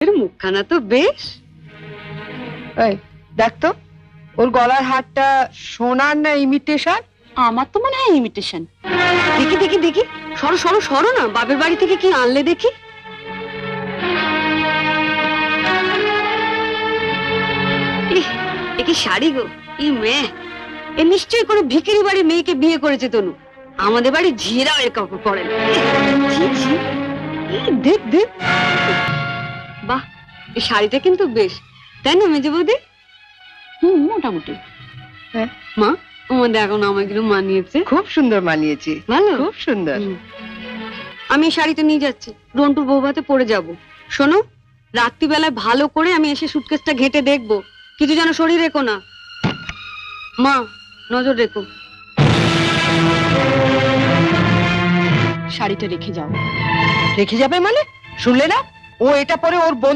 এর মুখখানা তো বেশ। এই দেখ তো, ওর গলার হারটা সোনার না ইমিটেশন? আমার তো মনে হয় ইমিটেশন। দেখি দেখি দেখি, সরো সরো সরো না, বাপের বাড়ি থেকে কি আনলে দেখি। ইহ, এ কি শাড়ি গো, ই মেয়ে, এ নিশ্চয়ই কোনো ভিখারি বাড়ির মেয়েকে বিয়ে করেছে তনু। আমাদের বাড়ি ঝিরাও এর কাউকে পড়ে না। ছি, ছি। এই দেখ দেখ, বাহ, এই শাড়িটা কিন্তু বেশ, তাই না মেজে বৌদি? মোটামুটি। হ্যাঁ। মা, আমাদের এখন আমাগুলো মানিয়েছে। খুব সুন্দর মানিয়েছে, ভালো, খুব সুন্দর। আমি এই শাড়িটা নিয়ে যাচ্ছি, রন্টুর বৌভাতে পরে যাব। শোনো, রাত্রিবেলায় ভালো করে আমি এসে সুটকেসটা ঘেঁটে দেখবো, কিছু যেন শরীর রেখো না। মা, নজর রেখো। শাড়িটা রেখে যাও। রেখে যাবে মানে? শুনলে না, ও এটা পরে ওর